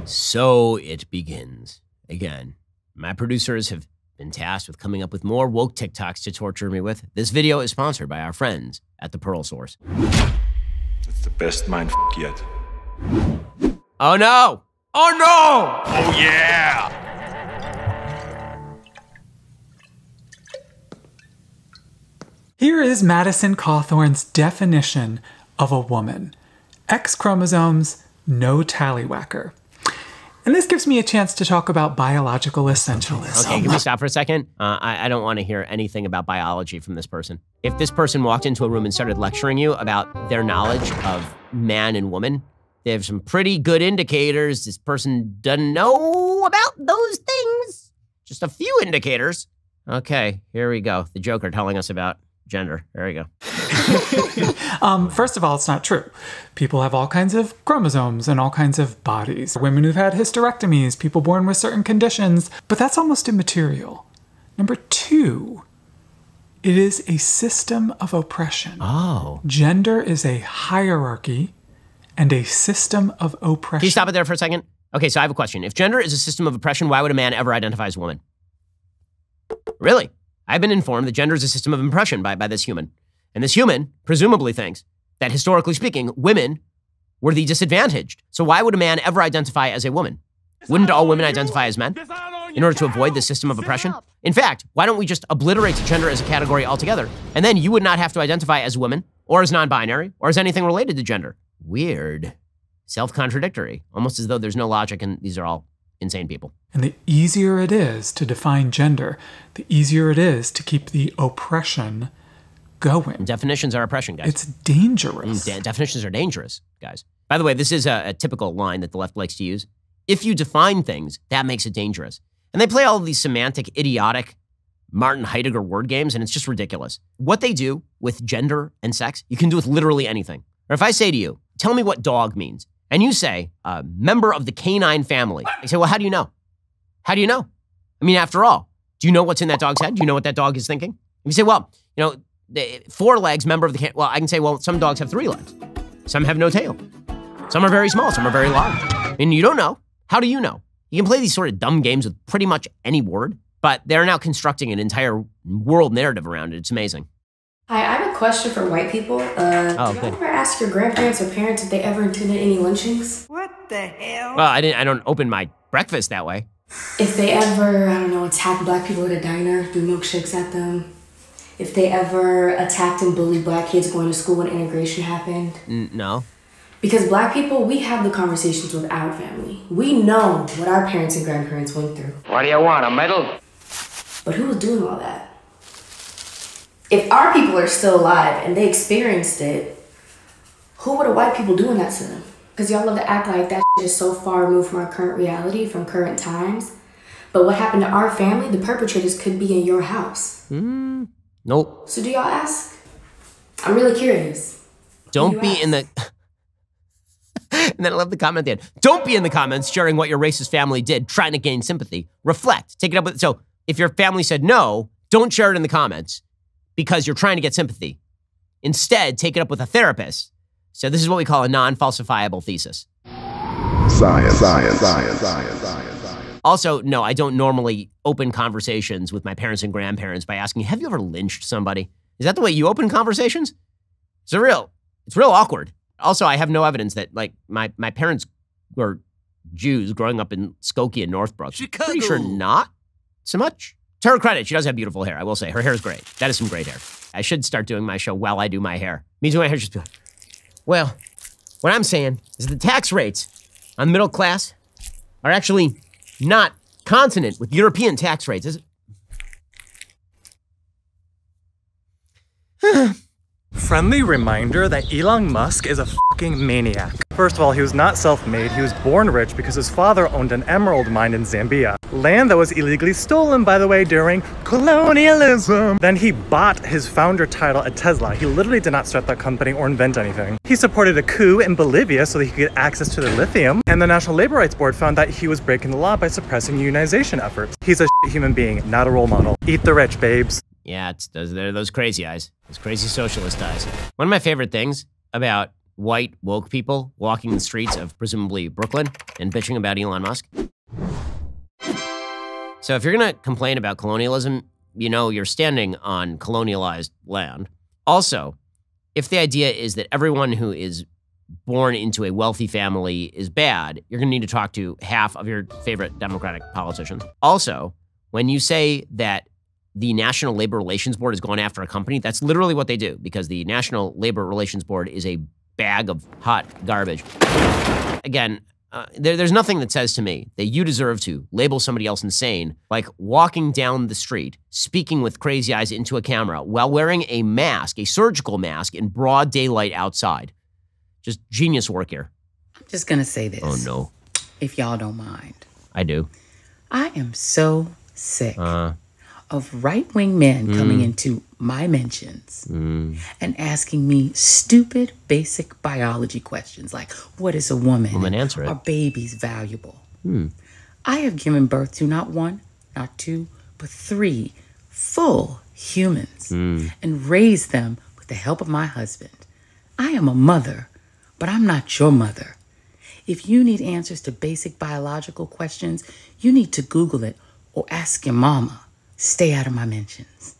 So it begins. Again, my producers have been tasked with coming up with more woke TikToks to torture me with. This video is sponsored by our friends at the Pearl Source. It's the best mindfuck yet. Oh no! Oh no! Oh yeah! Here is Madison Cawthorn's definition of a woman. X chromosomes, no tallywhacker. And this gives me a chance to talk about biological essentialism. Okay, can we stop for a second? I don't want to hear anything about biology from this person. If this person walked into a room and started lecturing you about their knowledge of man and woman, they have some pretty good indicators this person doesn't know about those things. Just a few indicators. Okay, here we go. The Joker telling us about gender. There we go. First of all, it's not true. People have all kinds of chromosomes and all kinds of bodies. Women who've had hysterectomies, people born with certain conditions, but that's almost immaterial. Number two, it is a system of oppression. Oh. Gender is a hierarchy and a system of oppression. Can you stop it there for a second? Okay, so I have a question. If gender is a system of oppression, why would a man ever identify as a woman? Really? I've been informed that gender is a system of oppression by this human. And this human presumably thinks that, historically speaking, women were the disadvantaged. So why would a man ever identify as a woman? Wouldn't all women identify as men in order to avoid the system of oppression? In fact, why don't we just obliterate gender as a category altogether? And then you would not have to identify as a woman or as non-binary or as anything related to gender. Weird. Self-contradictory. Almost as though there's no logic and these are all insane people. And the easier it is to define gender, the easier it is to keep the oppression going. Definitions are oppression, guys. It's dangerous. Definitions are dangerous, guys. By the way, this is a typical line that the left likes to use. If you define things, that makes it dangerous. And they play all of these semantic, idiotic Martin Heidegger word games, and it's just ridiculous. What they do with gender and sex, you can do with literally anything. Or if I say to you, tell me what dog means, and you say, a member of the canine family. I say, well, how do you know? How do you know? I mean, after all, do you know what's in that dog's head? Do you know what that dog is thinking? If you say, well, you know, 4 legs, member of the well, I can say, well, some dogs have 3 legs. Some have no tail. Some are very small. Some are very large. And you don't know. How do you know? You can play these sort of dumb games with pretty much any word, but they're now constructing an entire world narrative around it. It's amazing. Hi, I have a question for white people. Do you ever ask your grandparents or parents if they ever attended any lynchings? What the hell? Well, I don't open my breakfast that way. If they ever, I don't know, attacked black people at a diner, do milkshakes at them. If they ever attacked and bullied black kids going to school when integration happened. No. Because black people, we have the conversations with our family. We know what our parents and grandparents went through. What do you want, a medal? But who was doing all that? If our people are still alive and they experienced it, who were the white people doing that to them? Because y'all love to act like that shit is so far removed from our current reality, from current times. But what happened to our family, the perpetrators could be in your house. Nope. So do y'all ask? I'm really curious. Don't be in the... And then I love the comment at the end. Don't be in the comments sharing what your racist family did, trying to gain sympathy. Reflect. Take it up with... So if your family said no, don't share it in the comments because you're trying to get sympathy. Instead, take it up with a therapist. So this is what we call a non-falsifiable thesis. Science. Also, no, I don't normally open conversations with my parents and grandparents by asking, have you ever lynched somebody? Is that the way you open conversations? It's real awkward. Also, I have no evidence that, like, my parents were Jews growing up in Skokie and Northbrook. Chicago. Pretty sure not so much. To her credit, she does have beautiful hair, I will say. Her hair is great. That is some great hair. I should start doing my show while I do my hair. Me doing my hair just be like, well, what I'm saying is the tax rates on the middle class are actually not consonant with European tax rates, is it? Friendly reminder that Elon Musk is a fucking maniac. First of all, he was not self-made. He was born rich because his father owned an emerald mine in Zambia. Land that was illegally stolen, by the way, during colonialism. Then he bought his founder title at Tesla. He literally did not start that company or invent anything. He supported a coup in Bolivia so that he could get access to the lithium. And the National Labor Rights Board found that he was breaking the law by suppressing unionization efforts. He's a human being, not a role model. Eat the rich, babes. Yeah, they're those crazy eyes, those crazy socialist eyes. One of my favorite things about white woke people walking the streets of presumably Brooklyn and bitching about Elon Musk. So if you're going to complain about colonialism, you know you're standing on colonialized land. Also, if the idea is that everyone who is born into a wealthy family is bad, you're going to need to talk to half of your favorite Democratic politicians. Also, when you say that the National Labor Relations Board is going after a company, that's literally what they do, because the National Labor Relations Board is a bag of hot garbage. Again, there's nothing that says to me that you deserve to label somebody else insane, like walking down the street, speaking with crazy eyes into a camera while wearing a mask, a surgical mask, in broad daylight outside. Just genius work here. I'm just going to say this. Oh, no. If y'all don't mind. I do. I am so sick of right-wing men coming into my mentions and asking me stupid, basic biology questions like, what is a woman? Woman, answer it. Are babies valuable? I have given birth to not one, not two, but 3 full humans and raised them with the help of my husband. I am a mother, but I'm not your mother. If you need answers to basic biological questions, you need to Google it or ask your mama. Stay out of my mentions.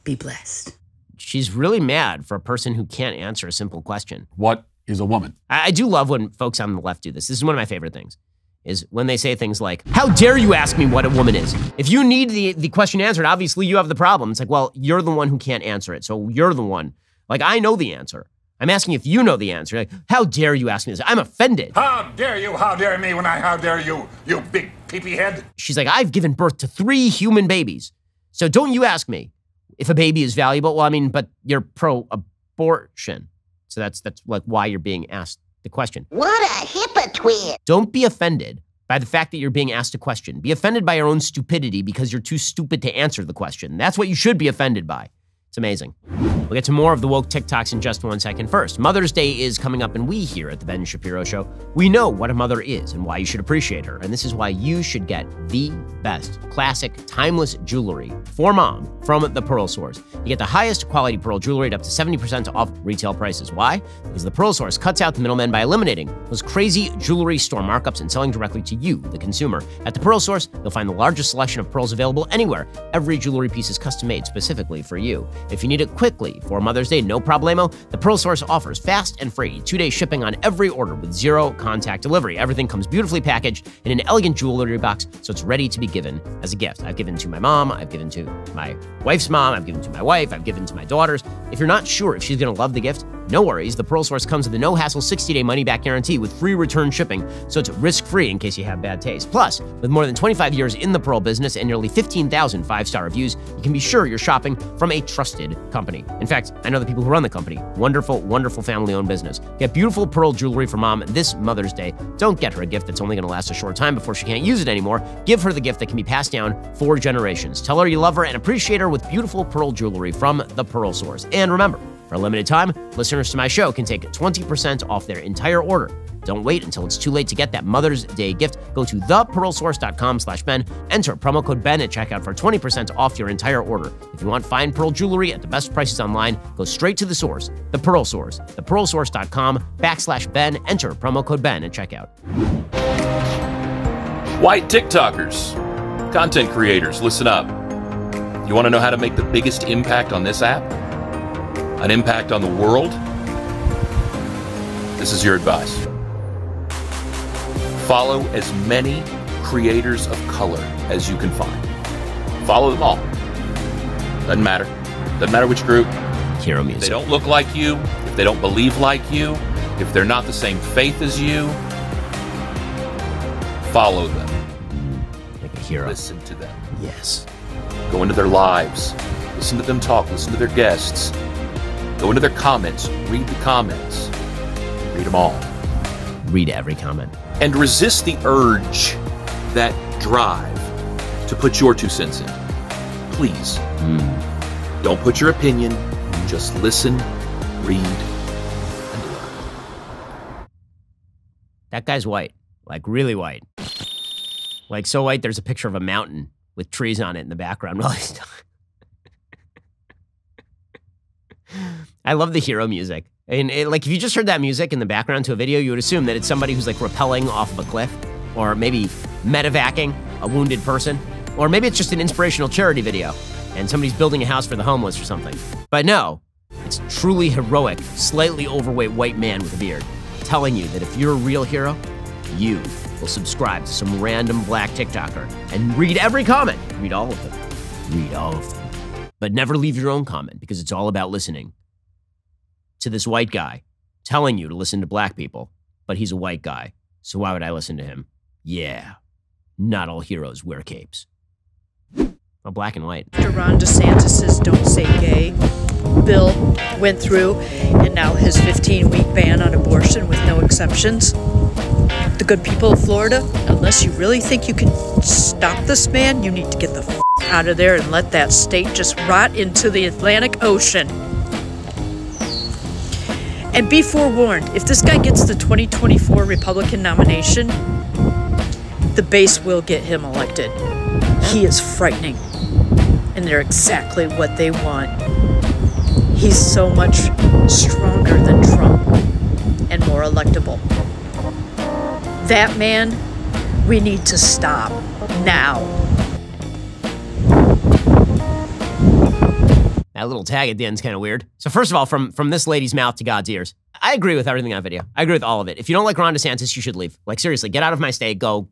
Be blessed. She's really mad for a person who can't answer a simple question. What is a woman? I do love when folks on the left do this. This is one of my favorite things, is when they say things like, how dare you ask me what a woman is? If you need the question answered, obviously you have the problem. It's like, well, you're the one who can't answer it. So you're the one. Like, I know the answer. I'm asking if you know the answer. Like, how dare you ask me this? I'm offended. How dare you? How dare me when I how dare you, you big peepee head? She's like, I've given birth to 3 human babies. So don't you ask me if a baby is valuable. Well, I mean, but you're pro-abortion. So that's like why you're being asked the question. What a hypocrite. Don't be offended by the fact that you're being asked a question. Be offended by your own stupidity because you're too stupid to answer the question. That's what you should be offended by. It's amazing. We'll get to more of the woke TikToks in just 1 second. First, Mother's Day is coming up, and we here at The Ben Shapiro Show, we know what a mother is and why you should appreciate her. And this is why you should get the best, classic, timeless jewelry for mom from the Pearl Source. You get the highest quality pearl jewelry at up to 70% off retail prices. Why? Because the Pearl Source cuts out the middlemen by eliminating those crazy jewelry store markups and selling directly to you, the consumer. At the Pearl Source, you'll find the largest selection of pearls available anywhere. Every jewelry piece is custom made specifically for you. If you need it quickly for Mother's Day, no problemo. The Pearl Source offers fast and free 2-day shipping on every order with 0 contact delivery. Everything comes beautifully packaged in an elegant jewelry box, so it's ready to be given as a gift. I've given to my mom, I've given to my wife's mom, I've given to my wife, I've given to my daughters. If you're not sure if she's gonna love the gift, no worries. The Pearl Source comes with a no-hassle 60-day money-back guarantee with free return shipping, so it's risk-free in case you have bad taste. Plus, with more than 25 years in the pearl business and nearly 15,000 5-star reviews, you can be sure you're shopping from a trusted company. In fact, I know the people who run the company. Wonderful, wonderful family-owned business. Get beautiful pearl jewelry for mom this Mother's Day. Don't get her a gift that's only going to last a short time before she can't use it anymore. Give her the gift that can be passed down for generations. Tell her you love her and appreciate her with beautiful pearl jewelry from the Pearl Source. And remember, for a limited time, listeners to my show can take 20% off their entire order. Don't wait until it's too late to get that Mother's Day gift. Go to thepearlsource.com/Ben. Enter promo code Ben at checkout for 20% off your entire order. If you want fine pearl jewelry at the best prices online, go straight to the source, the Pearl Source. Thepearlsource.com/Ben. Enter promo code Ben at checkout. White TikTokers, content creators, listen up. You want to know how to make the biggest impact on this app? An impact on the world? This is your advice. Follow as many creators of color as you can find. Follow them all. Doesn't matter. Doesn't matter which group. Hero music. If they don't look like you, if they don't believe like you, if they're not the same faith as you, follow them. Like a hero. Listen to them. Yes. Go into their lives. Listen to them talk. Listen to their guests. Go into their comments. Read the comments. Read them all. Read every comment. And resist the urge, that drive, to put your 2 cents in. Please. Don't put your opinion. Just listen, read, and learn. That guy's white. Like, really white. Like, so white there's a picture of a mountain with trees on it in the background while he's talking. I love the hero music. And like, if you just heard that music in the background to a video, you would assume that it's somebody who's like rappelling off of a cliff, or maybe medevacing a wounded person, or maybe it's just an inspirational charity video and somebody's building a house for the homeless or something. But no, it's truly heroic, slightly overweight white man with a beard telling you that if you're a real hero, you will subscribe to some random black TikToker and read every comment. Read all of them. Read all of them. But never leave your own comment, because it's all about listening to this white guy telling you to listen to black people, but he's a white guy, so why would I listen to him? Yeah, not all heroes wear capes. Well, black and white. Ron DeSantis's Don't Say Gay bill went through, and now his 15-week ban on abortion with no exceptions. The good people of Florida, unless you really think you can stop this man, you need to get the f out of there and let that state just rot into the Atlantic Ocean. And be forewarned, if this guy gets the 2024 Republican nomination, the base will get him elected. He is frightening, and they're exactly what they want. He's so much stronger than Trump and more electable. That man, we need to stop now. That little tag at the end is kind of weird. So first of all, from this lady's mouth to God's ears, I agree with everything on that video. I agree with all of it. If you don't like Ron DeSantis, you should leave. Like, seriously, get out of my state. Go,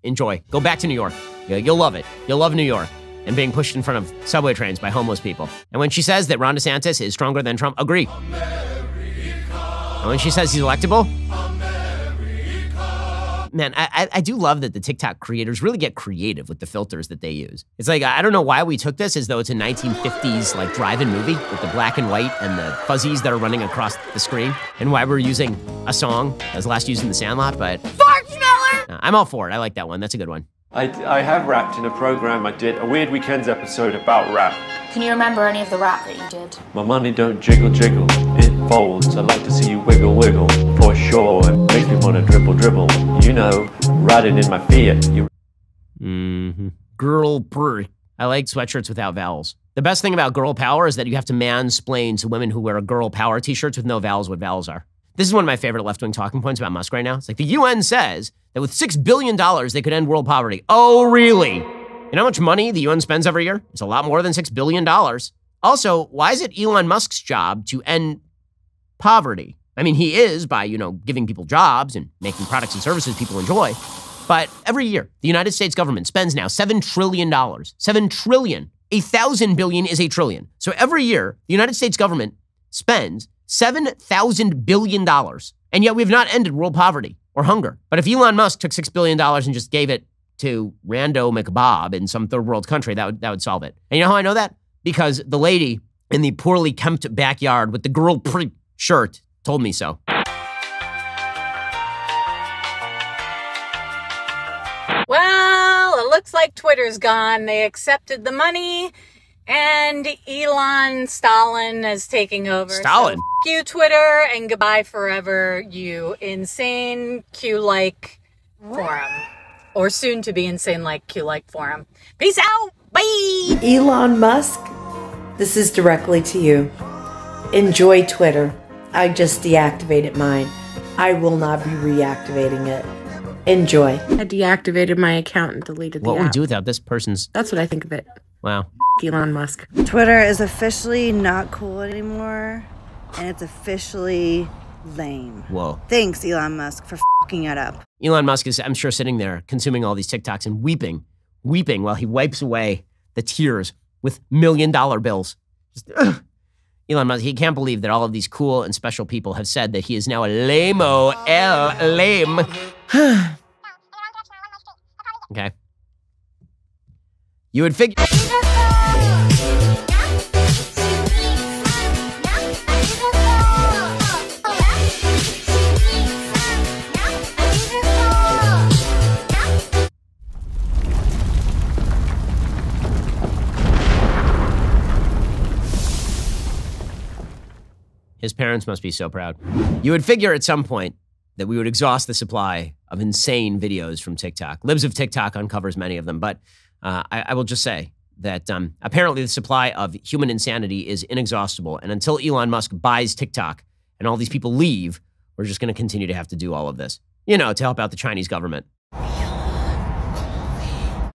enjoy. Go back to New York. You'll love it. You'll love New York and being pushed in front of subway trains by homeless people. And when she says that Ron DeSantis is stronger than Trump, agree. And when she says he's electable, man, I do love that the TikTok creators really get creative with the filters that they use. It's like, I don't know why we took this as though it's a 1950s like drive-in movie with the black and white and the fuzzies that are running across the screen, and why we're using a song that was last used in The Sandlot, but Fart smeller! I'm all for it. I like that one. That's a good one. I have rapped in a program. I did a Weird Weekends episode about rap. Can you remember any of the rap that you did? My money don't jiggle jiggle, it folds. I'd like to see you wiggle wiggle, for sure. It makes me want to dribble dribble. You know, riding in my Fiat. Girl power. I like sweatshirts without vowels. The best thing about girl power is that you have to mansplain to women who wear a girl power t-shirts with no vowels what vowels are. This is one of my favorite left-wing talking points about Musk right now. It's like the UN says that with $6 billion, they could end world poverty. Oh, really? You know how much money the UN spends every year? It's a lot more than $6 billion. Also, why is it Elon Musk's job to end poverty? I mean, he is by, giving people jobs and making products and services people enjoy. But every year, the United States government spends now $7 trillion. $7 trillion. 1,000 billion is a trillion. So every year, the United States government spends $7,000 billion. And yet we've not ended world poverty or hunger. But if Elon Musk took $6 billion and just gave it to Rando McBob in some third world country, that would solve it. And you know how I know that? Because the lady in the poorly kempt backyard with the girl print shirt told me so. Well, it looks like Twitter's gone. They accepted the money, and Elon Stalin is taking over. Stalin? So, f you, Twitter, and goodbye forever, you insane Q-like forum. Or soon to be insane like Q-like forum. Peace out! Bye! Elon Musk, this is directly to you. Enjoy Twitter. I just deactivated mine. I will not be reactivating it. Enjoy. I deactivated my account and deleted the What would we app. do without this person's... That's what I think of it. Wow. Elon Musk. Twitter is officially not cool anymore, and it's officially lame. Whoa. Thanks, Elon Musk, for fucking it up. Elon Musk is, I'm sure, sitting there consuming all these TikToks and weeping while he wipes away the tears with $1 million bills. Just, Elon Musk, he can't believe that all of these cool and special people have said that he is now a lame-o, lame. Okay. You would figure... His parents must be so proud. You would figure at some point that we would exhaust the supply of insane videos from TikTok. Libs of TikTok uncovers many of them, but I will just say that apparently the supply of human insanity is inexhaustible. And until Elon Musk buys TikTok and all these people leave, we're just going to continue to have to do all of this, to help out the Chinese government.